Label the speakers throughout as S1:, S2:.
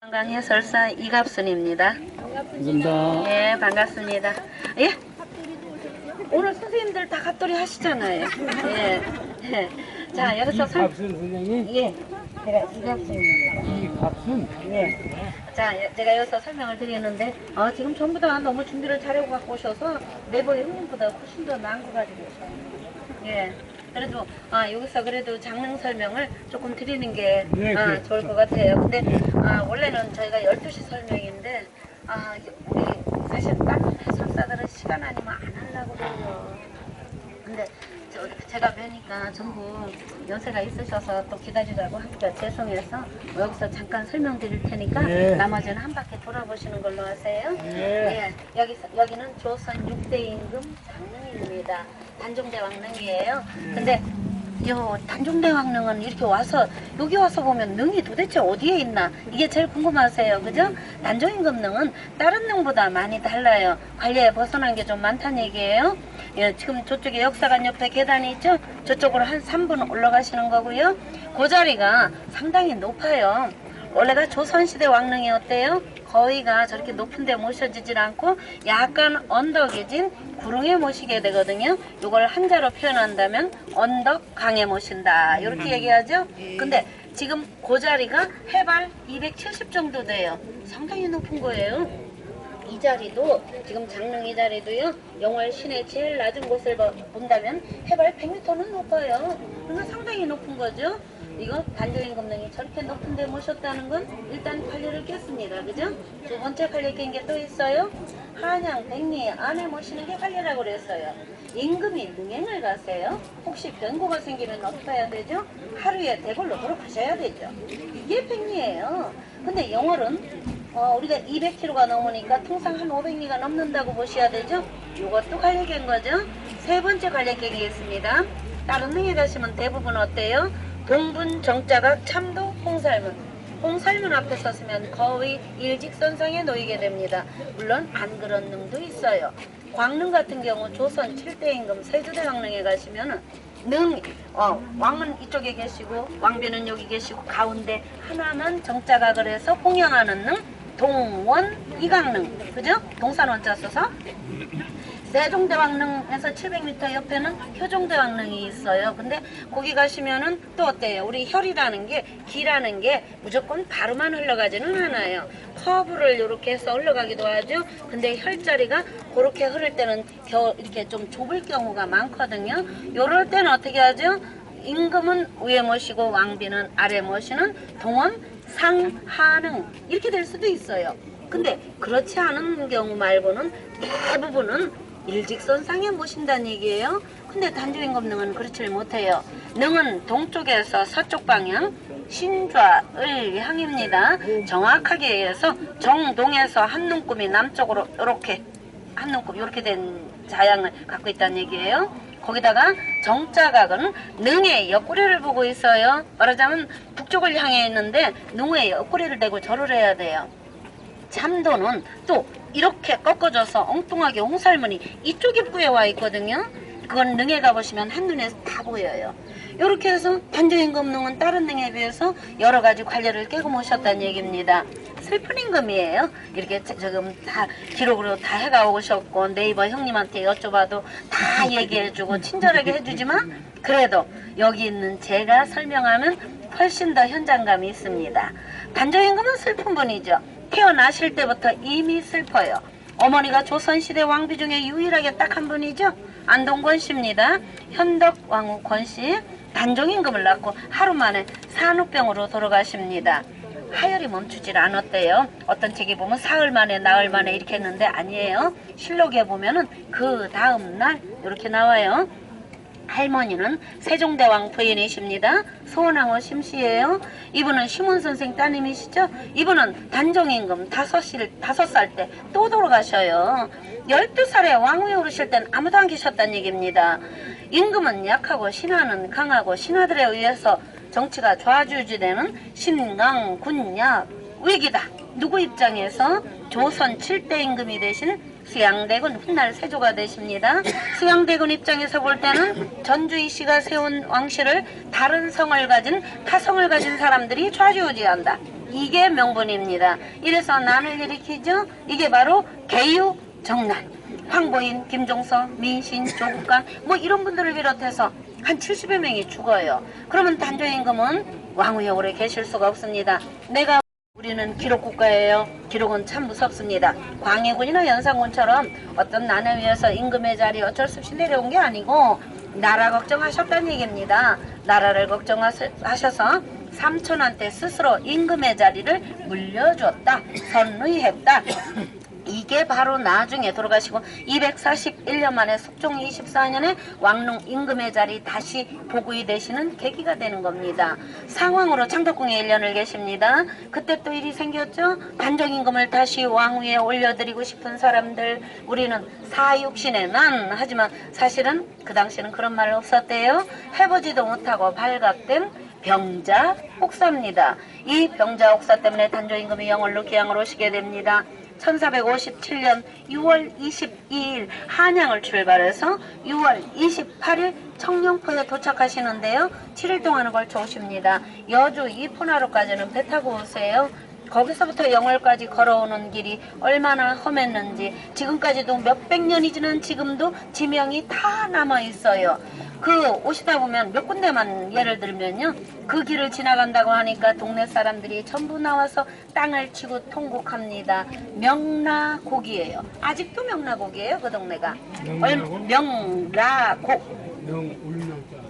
S1: 한강 해설사 이갑순입니다.
S2: 반갑습니다.
S1: 예, 반갑습니다. 예? 오늘 선생님들 다 갑돌이 하시잖아요. 예. 예. 자, 여기서
S2: 이갑순 선생님?
S1: 예. 제가 이갑순입니다.
S2: 이갑순?
S1: 예. 자, 제가 여기서 설명을 드리는데, 지금 전부 다 너무 준비를 잘하고 갖고 오셔서 네버 형님보다 훨씬 더 나은 거 가지고 오셔요. 예. 그래도 여기서 그래도 장릉 설명을 조금 드리는 게
S2: 네,
S1: 좋을 것 같아요. 근데 원래는 저희가 12시 설명인데 우리 사실 다른 해설사들은 시간 아니면 안 하려고 그래요. 근데 제가 뵈니까 전부 연세가 있으셔서 또 기다리라고 하니까 죄송해서 여기서 잠깐 설명드릴 테니까
S2: 네.
S1: 나머지는 한 바퀴 돌아보시는 걸로 하세요.
S2: 네.
S1: 여기는 조선 6대 임금 장릉입니다. 단종대 왕릉이에요. 근데 요 단종대 왕릉은 이렇게 와서 여기 와서 보면 능이 도대체 어디에 있나 이게 제일 궁금하세요. 그죠? 단종임금능은 다른 능보다 많이 달라요. 관리에 벗어난 게 좀 많다는 얘기예요. 예, 지금 저쪽에 역사관 옆에 계단이 있죠? 저쪽으로 한 3분 올라가시는 거고요. 그 자리가 상당히 높아요. 원래가 조선시대 왕릉이었대요. 거위가 저렇게 높은 데 모셔지질 않고 약간 언덕이 진 구릉에 모시게 되거든요. 이걸 한자로 표현한다면 언덕강에 모신다 이렇게 얘기하죠. 근데 지금 그 자리가 해발 270 정도 돼요. 상당히 높은 거예요. 이 자리도 지금 장릉 이 자리도요. 영월 시내 제일 낮은 곳을 본다면 해발 100m는 높아요. 그러니까 상당히 높은 거죠. 이거 단종임금능이 저렇게 높은 데 모셨다는 건 일단 관리를 깼습니다. 그죠? 두 번째 관리 깬 게 또 있어요. 한양 백리 안에 모시는 게 관리라고 그랬어요. 임금이 능행을 가세요. 혹시 변고가 생기면 어떻게 해야 되죠? 하루에 대궐로 돌아가셔야 되죠. 이게 백리예요. 근데 영월은 우리가 200km가 넘으니까 통상 한 500리가 넘는다고 보셔야 되죠. 이것도 관리 깬 거죠. 세 번째 관리 깬 게 있습니다. 다른 능에 가시면 대부분 어때요? 동분, 정자각, 참도, 홍살문. 홍살문 앞에 섰으면 거의 일직선상에 놓이게 됩니다. 물론 안 그런 능도 있어요. 광릉 같은 경우 조선 7대 임금 세조대 왕릉에 가시면은 왕은 이쪽에 계시고 왕비는 여기 계시고 가운데 하나는 정자각을 해서 홍영하는 능, 동원, 이강릉. 그죠? 동산원자 써서 세종대왕릉에서 700m 옆에는 효종대왕릉이 있어요. 근데 거기 가시면은 또 어때요? 우리 혈이라는 게, 기라는 게 무조건 바로만 흘러가지는 않아요. 커브를 이렇게 해서 흘러가기도 하죠. 근데 혈자리가 그렇게 흐를 때는 이렇게 좀 좁을 경우가 많거든요. 요럴 때는 어떻게 하죠? 임금은 위에 모시고 왕비는 아래 모시는 동원, 상, 하능 이렇게 될 수도 있어요. 근데 그렇지 않은 경우 말고는 대부분은 일직선상에 모신다는 얘기예요. 근데 단종임금능은 그렇지를 못해요. 능은 동쪽에서 서쪽 방향 신좌을 향입니다. 정확하게 얘기해서 정동에서 한눈금이 남쪽으로 이렇게 한눈금 이렇게 된 자양을 갖고 있다는 얘기예요. 거기다가 정자각은 능의 옆구리를 보고 있어요. 말하자면 북쪽을 향해 있는데 능의 옆구리를 대고 절을 해야 돼요. 참도는 또 이렇게 꺾어져서 엉뚱하게 홍살문이 이쪽 입구에 와 있거든요. 그건 능에 가보시면 한눈에 다 보여요. 이렇게 해서 단종임금능은 다른 능에 비해서 여러 가지 관리를 깨고 모셨다는 얘기입니다. 슬픈 임금이에요. 이렇게 지금 다 기록으로 다 해가 오셨고 네이버 형님한테 여쭤봐도 다 얘기해주고 친절하게 해주지만 그래도 여기 있는 제가 설명하면 훨씬 더 현장감이 있습니다. 단종임금은 슬픈 분이죠. 태어나실 때부터 이미 슬퍼요. 어머니가 조선시대 왕비 중에 유일하게 딱 한 분이죠. 안동권 씨입니다. 현덕왕후 권씨 단종임금을 낳고 하루 만에 산후병으로 돌아가십니다. 하혈이 멈추질 않았대요. 어떤 책에 보면 사흘 만에 나흘 만에 이렇게 했는데 아니에요. 실록에 보면은 그 다음 날 이렇게 나와요. 할머니는 세종대왕 부인이십니다. 소원왕후 심씨예요. 이분은 심은선생 따님이시죠. 이분은 단종임금 5살 때 또 돌아가셔요. 12살에 왕위에 오르실 땐 아무도 안 계셨다는 얘기입니다. 임금은 약하고 신하는 강하고 신하들에 의해서 정치가 좌지우지되는 신강, 군약, 위기다. 누구 입장에서 조선 7대 임금이 되신 수양대군 훗날 세조가 되십니다. 수양대군 입장에서 볼 때는 전주희 씨가 세운 왕실을 다른 성을 가진 타성을 가진 사람들이 좌지우지한다. 이게 명분입니다. 이래서 난을 일으키죠. 이게 바로 개유 정난. 황보인, 김종서, 민신, 조국간 뭐 이런 분들을 비롯해서 한 70여 명이 죽어요. 그러면 단조임금은 왕위에 오래 계실 수가 없습니다. 우리는 기록국가예요. 기록은 참 무섭습니다. 광해군이나 연산군처럼 어떤 난에 의해서 임금의 자리 어쩔 수 없이 내려온 게 아니고 나라 걱정하셨다는 얘기입니다. 나라를 걱정하셔서 삼촌한테 스스로 임금의 자리를 물려줬다. 선의했다. 이게 바로 나중에 돌아가시고 241년 만에 숙종 24년에 왕릉 임금의 자리 다시 복위 되시는 계기가 되는 겁니다. 상왕으로 창덕궁에 1년을 계십니다. 그때 또 일이 생겼죠. 단종임금을 다시 왕위에 올려드리고 싶은 사람들, 우리는 사육신의 난, 하지만 사실은 그 당시에는 그런 말 없었대요. 해보지도 못하고 발각된 병자 혹사입니다. 이 병자 혹사 때문에 단조임금이 영월로 기양을 오시게 됩니다. 1457년 6월 22일 한양을 출발해서 6월 28일 청룡포에 도착하시는데요. 7일 동안을 걸쳐 오십니다. 여주 이포나루까지는 배 타고 오세요. 거기서부터 영월까지 걸어오는 길이 얼마나 험했는지 지금까지도 몇백 년이 지난 지금도 지명이 다 남아있어요. 그 오시다 보면 몇 군데만 예를 들면요. 그 길을 지나간다고 하니까 동네 사람들이 전부 나와서 땅을 치고 통곡합니다. 명라곡이에요. 아직도 명라곡이에요. 그 동네가. 명라곡.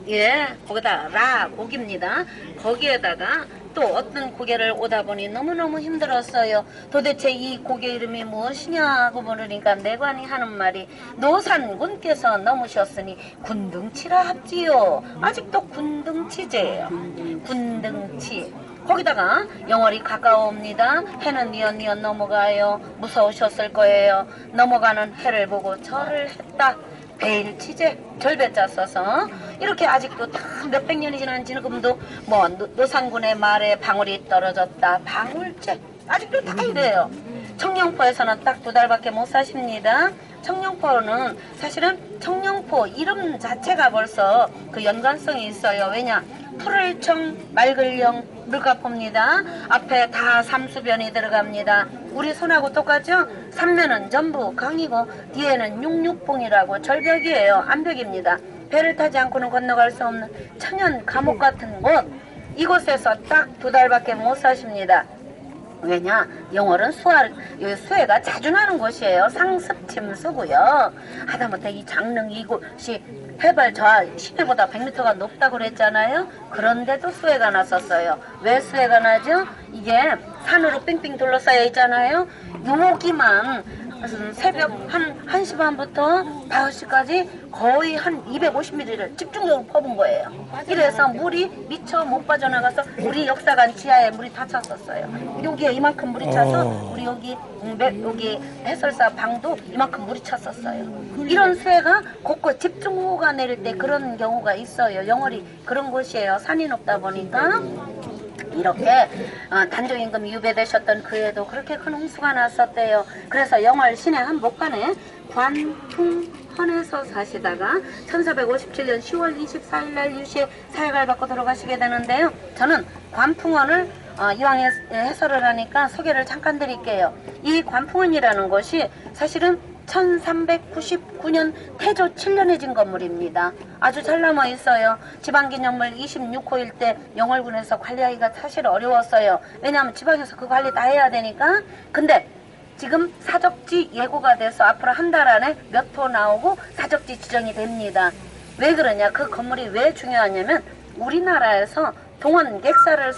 S1: 예, 거기다 라곡입니다. 거기에다가 또 어떤 고개를 오다 보니 너무너무 힘들었어요. 도대체 이 고개 이름이 무엇이냐고 물으니까 내관이 하는 말이 노산군께서 넘으셨으니 군등치라 합지요. 아직도 군등치제예요. 군등치. 거기다가 영월이 가까워옵니다. 해는 니언니언 넘어가요. 무서우셨을 거예요. 넘어가는 해를 보고 절을 했다. 배일치제 절배자 써서 이렇게 아직도 다 몇백 년이 지난 지금도 뭐 노산군의 말에 방울이 떨어졌다. 방울제 아직도 다 이래요. 청룡포에서는 딱 2달밖에 못 사십니다. 청룡포는 사실은 청룡포 이름 자체가 벌써 그 연관성이 있어요. 왜냐? 푸를 청, 맑을 영, 물가포입니다. 앞에 다 삼수변이 들어갑니다. 우리 손하고 똑같죠? 삼면은 전부 강이고 뒤에는 육육봉이라고 절벽이에요. 암벽입니다. 배를 타지 않고는 건너갈 수 없는 천연 감옥 같은 곳. 이곳에서 딱 2달밖에 못 사십니다. 왜냐? 영월은 수해가 자주 나는 곳이에요. 상습 침수고요. 하다못해 이 장릉 이곳이 해발 저 시내보다 100m가 높다고 그랬잖아요. 그런데도 수해가 났었어요. 왜 수해가 나죠? 이게 산으로 빙빙 둘러싸여 있잖아요. 여기만 새벽 한 1시 반부터 5시까지 거의 한 250mm를 집중적으로 퍼본 거예요. 이래서 물이 미처 못 빠져나가서 우리 역사관 지하에 물이 다 찼었어요. 여기에 이만큼 물이 차서 우리 여기 해설사 방도 이만큼 물이 찼었어요. 이런 수해가 곳곳 집중호우가 내릴 때 그런 경우가 있어요. 영월이 그런 곳이에요. 산이 높다 보니까. 이렇게 단종임금이 유배되셨던 그해도 그렇게 큰 홍수가 났었대요. 그래서 영월 시내 한복판에 관풍헌에서 사시다가 1457년 10월 24일 날 유시에 사역을 받고 돌아가시게 되는데요. 저는 관풍헌을 이왕 해설을 하니까 소개를 잠깐 드릴게요. 이 관풍헌이라는 것이 사실은 1399년 태조 7년에 진 건물입니다. 아주 잘 남아 있어요. 지방기념물 26호일 때 영월군에서 관리하기가 사실 어려웠어요. 왜냐하면 지방에서 그 관리 다 해야 되니까. 근데 지금 사적지 예고가 돼서 앞으로 한 달 안에 몇 호 나오고 사적지 지정이 됩니다. 왜 그러냐? 그 건물이 왜 중요하냐면 우리나라에서 동원객사를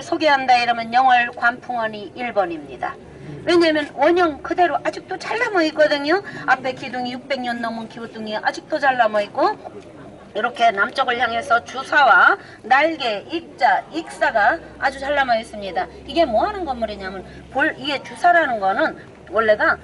S1: 소개한다 이러면 영월 관풍헌이 1번입니다. 왜냐면 원형 그대로 아직도 잘 남아있거든요. 앞에 기둥이 600년 넘은 기둥이 아직도 잘 남아있고 이렇게 남쪽을 향해서 주사와 날개, 입자, 익사가 아주 잘 남아있습니다. 이게 뭐하는 건물이냐면 이게 주사라는 거는 원래가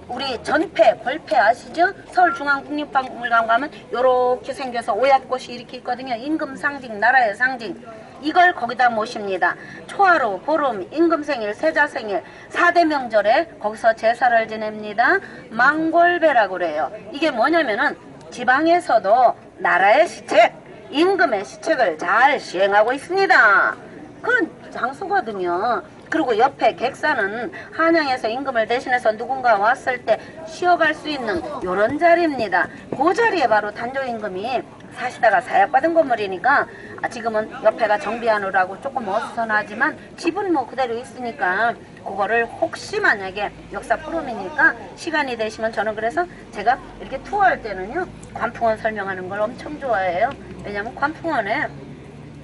S1: 우리 전패, 벌패 아시죠? 서울중앙국립박물관 가면 요렇게 생겨서 오얏꽃이 이렇게 있거든요. 임금 상징, 나라의 상징. 이걸 거기다 모십니다. 초하루, 보름, 임금생일, 세자생일, 4대 명절에 거기서 제사를 지냅니다. 망골배라고 그래요. 이게 뭐냐면은 지방에서도 나라의 시체, 임금의 시책을 잘 시행하고 있습니다. 그런 장소거든요. 그리고 옆에 객사는 한양에서 임금을 대신해서 누군가 왔을 때 쉬어갈 수 있는 요런 자리입니다. 그 자리에 바로 단조 임금이 사시다가 사약받은 건물이니까 지금은 옆에가 정비하느라고 조금 어수선하지만 집은 뭐 그대로 있으니까 그거를 혹시 만약에 역사 프로이니까 시간이 되시면 저는 그래서 제가 이렇게 투어할 때는요 관풍원 설명하는 걸 엄청 좋아해요. 왜냐면 관풍원에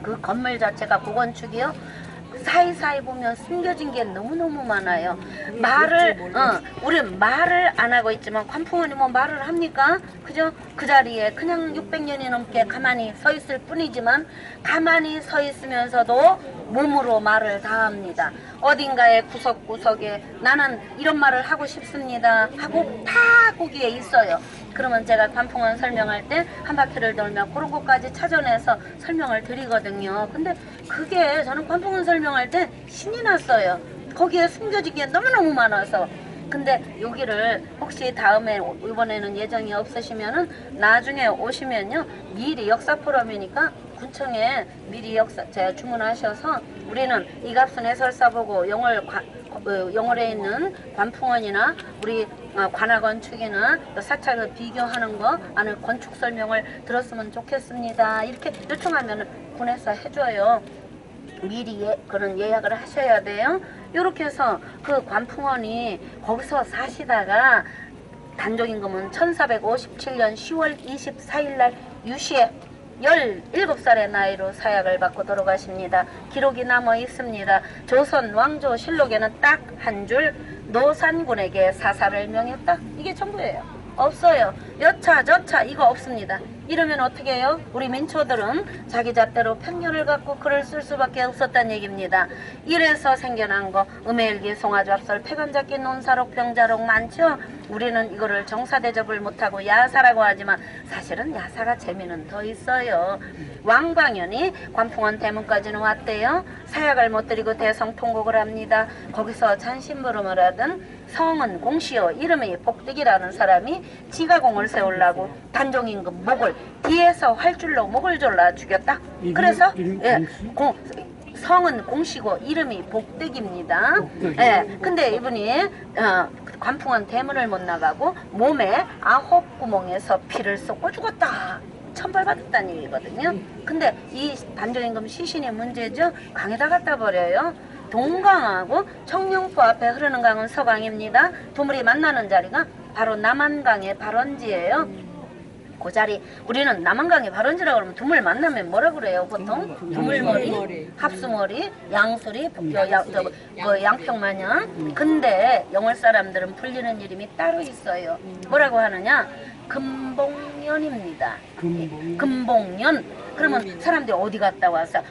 S1: 그 건물 자체가 고건축이요 사이사이 보면 숨겨진 게 너무너무 많아요. 우리 말을 안 하고 있지만 관풍원이 뭐 말을 합니까? 그죠? 그 자리에 그냥 600년이 넘게 가만히 서 있을 뿐이지만 가만히 서 있으면서도 몸으로 말을 다 합니다. 어딘가에 구석구석에 나는 이런 말을 하고 싶습니다 하고 다 거기에 있어요. 그러면 제가 관풍원 설명할 때 한 바퀴를 돌며 그런 것까지 찾아내서 설명을 드리거든요. 근데 그게 저는 관풍원 설명할 때 신이 났어요. 거기에 숨겨진 게 너무너무 많아서. 근데 여기를 혹시 다음에 이번에는 예정이 없으시면은 나중에 오시면요 미리 역사 포럼이니까 군청에 미리 제가 주문하셔서 우리는 이갑순 해설사 보고 영월에 있는 관풍원이나 우리 관악건축이나 사찰을 비교하는 거 아는 건축 설명을 들었으면 좋겠습니다. 이렇게 요청하면 군에서 해줘요. 미리 그런 예약을 하셔야 돼요. 이렇게 해서 그 관풍원이 거기서 사시다가 단종임금은 1457년 10월 24일 날 유시에 17살의 나이로 사약을 받고 돌아가십니다. 기록이 남아 있습니다. 조선 왕조실록에는 딱 한 줄 노산군에게 사사를 명했다. 이게 전부예요. 없어요. 여차 저차 이거 없습니다. 이러면 어떻게 해요? 우리 민초들은 자기 잣대로 편견을 갖고 글을 쓸 수밖에 없었다는 얘기입니다. 이래서 생겨난 거 음해일기, 송화잡설, 폐관잡기, 논사록, 병자록 많죠? 우리는 이거를 정사대접을 못하고 야사라고 하지만 사실은 야사가 재미는 더 있어요. 왕방연이 관풍원 대문까지는 왔대요. 사약을 못 드리고 대성통곡을 합니다. 거기서 잔심부름을 하던 성은 공시요 이름이 복득이라는 사람이 지가 공을 세우려고 단종임금 목을 뒤에서 활줄로 목을 졸라 죽였다. 그래서 성은 공시고 이름이 복득입니다. 예, 근데 이분이 관풍원 대문을 못 나가고 몸에 9구멍에서 피를 쏟고 죽었다. 천벌받았다는 얘기거든요. 근데 이 단종임금 시신이 문제죠. 강에다 갖다 버려요. 동강하고 청룡포 앞에 흐르는 강은 서강입니다. 두물이 만나는 자리가 바로 남한강의 발원지예요. 그 자리 우리는 남한강의 발원지라고 그러면 두물 만나면 뭐라 그래요? 보통 두물머리, 합수머리, 양수리, 양평마냥. 근데 영월 사람들은 불리는 이름이 따로 있어요. 뭐라고 하느냐? 금봉년입니다. 금봉년. 그러면 사람들이 어디 갔다 왔어?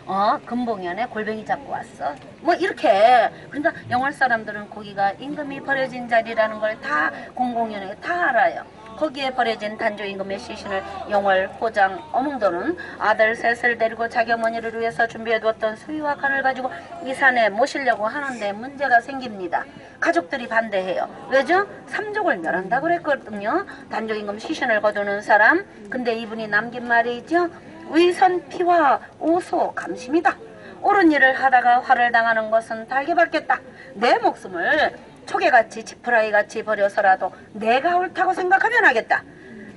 S1: 금봉년에 골뱅이 잡고 왔어. 뭐 이렇게. 그러니까 영월 사람들은 거기가 임금이 버려진 자리라는 걸 다 공공연하게 다 알아요. 거기에 버려진 단조 임금의 시신을 영월, 호장, 어몽도는 아들 셋을 데리고 자기 어머니를 위해서 준비해두었던 수위와 간을 가지고 이 산에 모시려고 하는데 문제가 생깁니다. 가족들이 반대해요. 왜죠? 삼족을 멸한다고 그랬거든요. 단조 임금 시신을 거두는 사람. 근데 이분이 남긴 말이 있죠. 위선 피와 오소 감심이다. 옳은 일을 하다가 화를 당하는 것은 달게 받겠다. 내 목숨을 초계같이 지푸라기같이 버려서라도 내가 옳다고 생각하면 하겠다.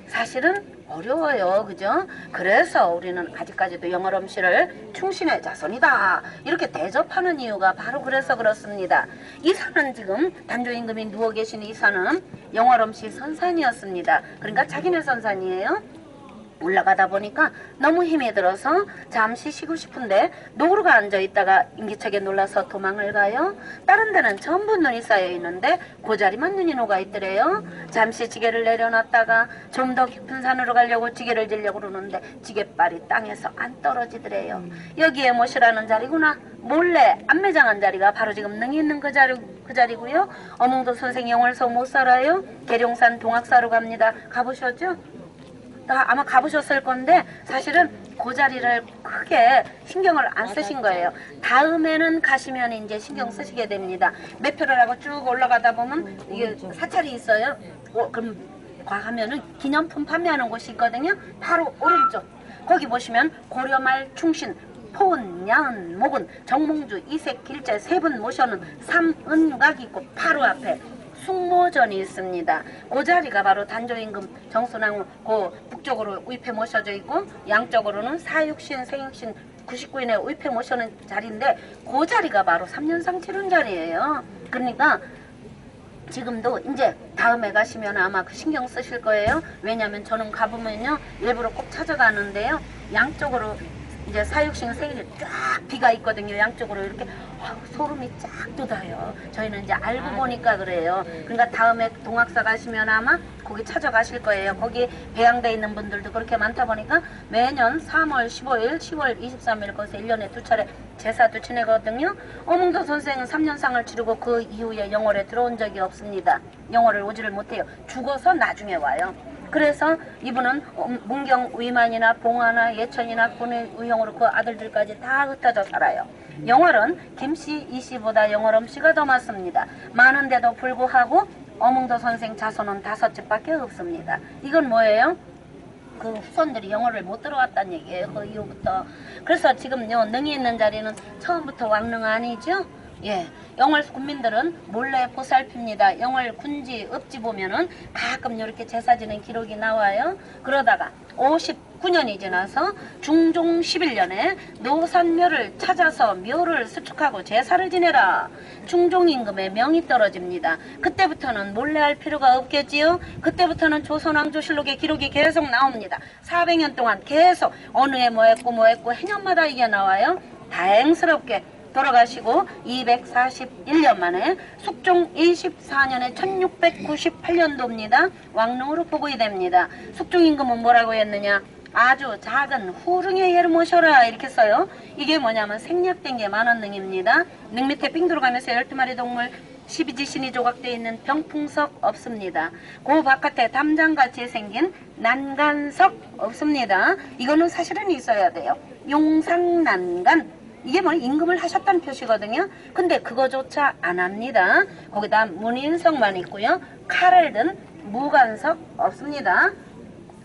S1: 사실은 어려워요. 그죠? 그래서 우리는 아직까지도 영월엄씨를 충신의 자손이다 이렇게 대접하는 이유가 바로 그래서 그렇습니다. 이 산은 지금 단조임금이 누워 계신 이 산은 영월엄씨 선산이었습니다. 그러니까 자기네 선산이에요. 올라가다 보니까 너무 힘이 들어서 잠시 쉬고 싶은데 노루가 앉아있다가 인기척에 놀라서 도망을 가요. 다른 데는 전부 눈이 쌓여 있는데 그 자리만 눈이 녹아 있더래요. 잠시 지게를 내려놨다가 좀 더 깊은 산으로 가려고 지게를 지려고 그러는데 지게발이 땅에서 안 떨어지더래요. 여기에 모시라는 자리구나. 몰래 안매장한 자리가 바로 지금 능이 있는 그 자리고요. 어몽도 선생 영월서 못 살아요. 계룡산 동학사로 갑니다. 가보셨죠? 아마 가보셨을 건데 사실은 그 자리를 크게 신경을 안 쓰신 거예요. 다음에는 가시면 이제 신경 쓰시게 됩니다. 매표를 하고 쭉 올라가다 보면 이게 사찰이 있어요. 그럼 가면은 기념품 판매하는 곳이 있거든요. 바로 오른쪽. 거기 보시면 고려말 충신 포은, 야은, 목은, 정몽주, 이색, 길재 세 분 모셔는 삼은각이 있고 바로 앞에 숙모전이 있습니다. 그 자리가 바로 단조임금 정순왕후 그 북쪽으로 우입해 모셔져 있고 양쪽으로는 사육신, 생육신 99인의 우입해 모셔는 자리인데 그 자리가 바로 3년상 치른 자리예요. 그러니까 지금도 이제 다음에 가시면 아마 그 신경 쓰실 거예요. 왜냐면 저는 가보면요 일부러 꼭 찾아가는데요 양쪽으로 이제 사육신 생일이 쫙 비가 있거든요. 양쪽으로 이렇게 소름이 쫙 돋아요. 저희는 이제 알고 보니까 그래요. 그러니까 다음에 동학사 가시면 아마 거기 찾아가실 거예요. 거기 배양돼 있는 분들도 그렇게 많다 보니까 매년 3월 15일, 10월 23일 거기서 1년에 2차례 제사도 지내거든요. 어몽도 선생은 3년상을 치르고 그 이후에 영월에 들어온 적이 없습니다. 영월을 오지를 못해요. 죽어서 나중에 와요. 그래서 이분은 문경 의만이나 봉화나 예천이나 군의 의형으로 그 아들들까지 다 흩어져 살아요. 영월은 김씨, 이씨보다 영월 엄씨가 더 많습니다. 많은데도 불구하고 어몽도 선생 자손은 5집밖에 없습니다. 이건 뭐예요? 그 후손들이 영월을 못 들어왔다는 얘기예요. 그 이후부터. 그래서 지금 요 능이 있는 자리는 처음부터 왕릉 아니죠? 예, 영월 군민들은 몰래 보살핍니다. 영월 군지, 읍지 보면은 가끔 이렇게 제사 지낸 기록이 나와요. 그러다가 59년이 지나서 중종 11년에 노산묘를 찾아서 묘를 수축하고 제사를 지내라. 중종임금의 명이 떨어집니다. 그때부터는 몰래 할 필요가 없겠지요. 그때부터는 조선왕조실록의 기록이 계속 나옵니다. 400년 동안 계속 어느 해 뭐 했고 해년마다 이게 나와요. 다행스럽게 돌아가시고 241년 만에 숙종 24년에 1698년도입니다. 왕릉으로 복위 됩니다. 숙종임금은 뭐라고 했느냐? 아주 작은 후릉의 예를 모셔라 이렇게 써요. 이게 뭐냐면 생략된 게 만원능입니다. 능 밑에 삥 들어가면서 12마리 동물 12지신이 조각되어 있는 병풍석 없습니다. 그 바깥에 담장같이 생긴 난간석 없습니다. 이거는 사실은 있어야 돼요. 용상난간 이게 뭐 임금을 하셨다는 표시거든요. 근데 그거조차 안 합니다. 거기다 문인석만 있고요. 칼을 든 무관석 없습니다.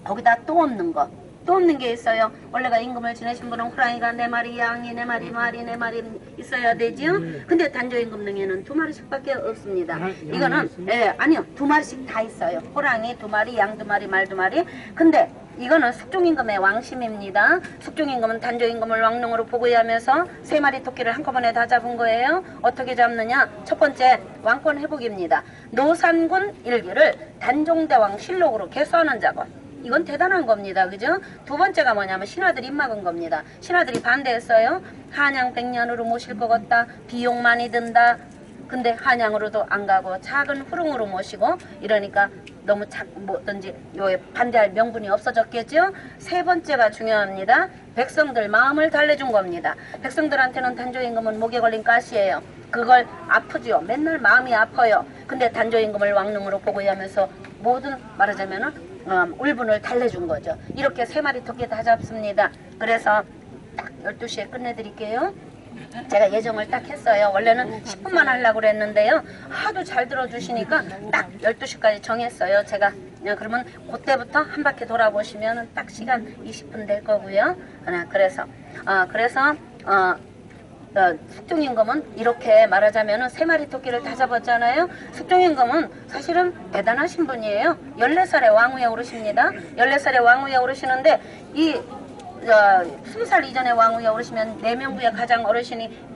S1: 거기다 또 없는 거. 또 없는 게 있어요. 원래가 임금을 지내신 분은 호랑이가 4마리, 양이 4마리, 말이 4마리 있어야 되지요. 근데 단조임금 능에는 2마리씩밖에 없습니다. 이거는 아니요 2마리씩 다 있어요. 호랑이 2마리, 양 2마리, 말 2마리. 근데 이거는 숙종임금의 왕심입니다. 숙종임금은 단조임금을 왕릉으로 보고하면서 3마리 토끼를 한꺼번에 다 잡은 거예요. 어떻게 잡느냐? 첫 번째 왕권 회복입니다. 노산군 일기를 단종대왕 실록으로 개수하는 작업. 이건 대단한 겁니다. 그죠? 두 번째가 뭐냐면 신하들이 입막은 겁니다. 신하들이 반대했어요. 한양 100년으로 모실 것 같다. 비용 많이 든다. 근데 한양으로도 안 가고 작은 후릉으로 모시고 이러니까 너무 뭐든지 반대할 명분이 없어졌겠죠. 세 번째가 중요합니다. 백성들 마음을 달래준 겁니다. 백성들한테는 단조임금은 목에 걸린 가시예요. 그걸 아프지요. 맨날 마음이 아파요. 근데 단조임금을 왕릉으로 보고하면서 모든 말하자면은 울분을 달래준 거죠. 이렇게 3마리 토끼 다 잡습니다. 그래서 딱 12시에 끝내드릴게요. 제가 예정을 딱 했어요. 원래는 10분만 하려고 그랬는데요. 하도 잘 들어주시니까 딱 12시까지 정했어요. 제가 그러면 그때부터 한 바퀴 돌아보시면 딱 시간 20분 될 거고요. 그래서 숙종임금은 이렇게 말하자면 3마리 토끼를 다 잡았잖아요. 숙종임금은 사실은 대단하신 분이에요. 14살에 왕위에 오르십니다. 14살에 왕위에 오르시는데 이 20살 이전에 왕위에 오르시면 내명부의 가장 어르신이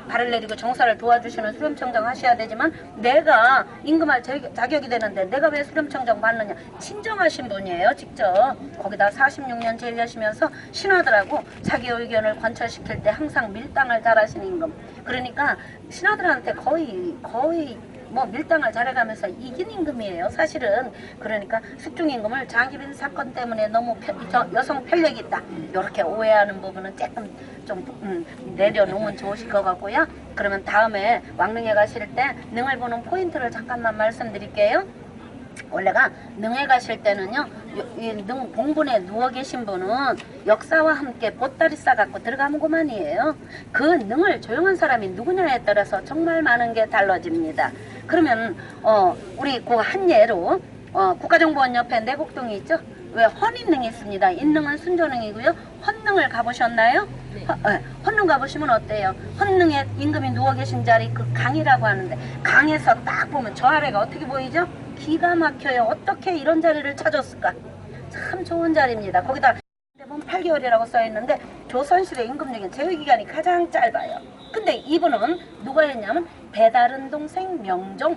S1: 발을 내리고 정사를 도와주시는 수렴청정 하셔야 되지만 내가 임금할 자격이 되는데 내가 왜 수렴청정 받느냐. 친정하신 분이에요. 직접 거기다 46년 제일하시면서 신하들하고 자기 의견을 관철시킬 때 항상 밀당을 잘하신 임금. 그러니까 신하들한테 거의 뭐 밀당을 잘해가면서 이긴 임금이에요. 사실은. 그러니까 숙종임금을 장기빈 사건 때문에 너무 여성 편력이 있다. 이렇게 오해하는 부분은 조금 좀 내려놓으면 좋으실 것 같고요. 그러면 다음에 왕릉에 가실 때 능을 보는 포인트를 잠깐만 말씀드릴게요. 원래가 능에 가실 때는요, 이 능 봉분에 누워 계신 분은 역사와 함께 보따리 싸갖고 들어가면 그만이에요. 그 능을 조용한 사람이 누구냐에 따라서 정말 많은 게 달라집니다. 그러면 우리 그 한 예로 국가정보원 옆에 내곡동이 있죠? 왜 헌인능이 있습니다. 인능은 순조능이고요. 헌능을 가보셨나요? 헌능 가보시면 어때요? 헌능에 임금이 누워 계신 자리 그 강이라고 하는데 강에서 딱 보면 저 아래가 어떻게 보이죠? 기가 막혀요. 어떻게 이런 자리를 찾았을까? 참 좋은 자리입니다. 거기다 대부분 8개월이라고 써있는데 조선시대 임금력인 제위기간이 가장 짧아요. 근데 이분은 누가 했냐면 배다른 동생 명종.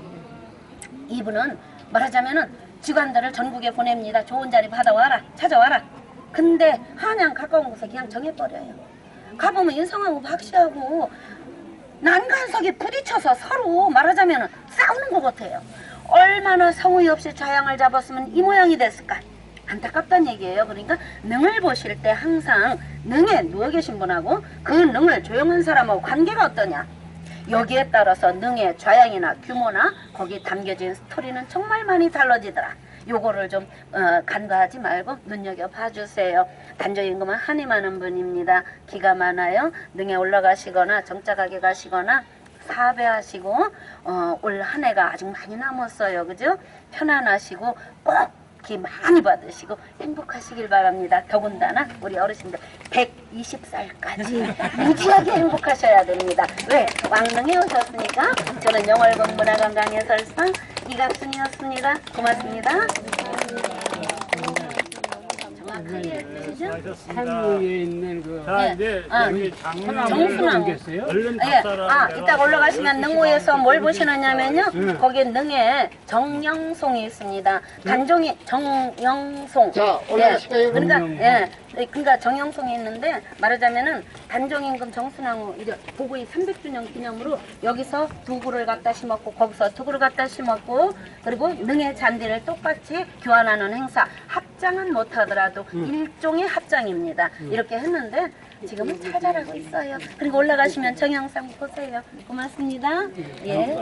S1: 이분은 말하자면은 직관들을 전국에 보냅니다. 좋은 자리 받아와라, 찾아와라. 근데 한양 가까운 곳에 그냥 정해버려요. 가보면 인성하고 박씨하고 난간석에 부딪혀서 서로 말하자면은 싸우는 것 같아요. 얼마나 성의 없이 좌양을 잡았으면 이 모양이 됐을까? 안타깝다는 얘기예요. 그러니까 능을 보실 때 항상 능에 누워 계신 분하고 그 능을 조용한 사람하고 관계가 어떠냐? 여기에 따라서 능의 좌양이나 규모나 거기 담겨진 스토리는 정말 많이 달라지더라. 요거를 좀 간과하지 말고 눈여겨봐 주세요. 단조 임금은 한이 많은 분입니다. 기가 많아요. 능에 올라가시거나 정착하게 가시거나 사배하시고 올 한 해가 아직 많이 남았어요. 그죠? 편안하시고 꼭 기 많이 받으시고 행복하시길 바랍니다. 더군다나 우리 어르신들 120살까지 무지하게 행복하셔야 됩니다. 왜? 왕릉에 오셨으니까. 저는 영월군 문화관광해설사 이갑순이었습니다. 고맙습니다. 정확하게 해주시죠.
S2: 산위에 있는 그
S3: 자,
S1: 예.
S3: 이제 여기 장문을
S1: 정순하고.
S2: 옮겼어요?
S3: 얼른
S1: 예,
S3: 답사라.
S1: 이따 올라가시면 능호에서 뭘 보시느냐면요. 거기 능에 정영송이 있습니다. 단종이 정영송.
S4: 자, 올라가실까요?
S1: 그러니까 정영송이 있는데 말하자면은 단종임금 정순왕후 이제 고구이 300주년 기념으로 여기서 두 구를 갖다 심었고 거기서 두 구를 갖다 심었고 그리고 능의 잔디를 똑같이 교환하는 행사. 합장은 못하더라도 일종의 합장입니다. 이렇게 했는데 지금은 잘 자라고 있어요. 그리고 올라가시면 정영상 보세요. 고맙습니다. 예.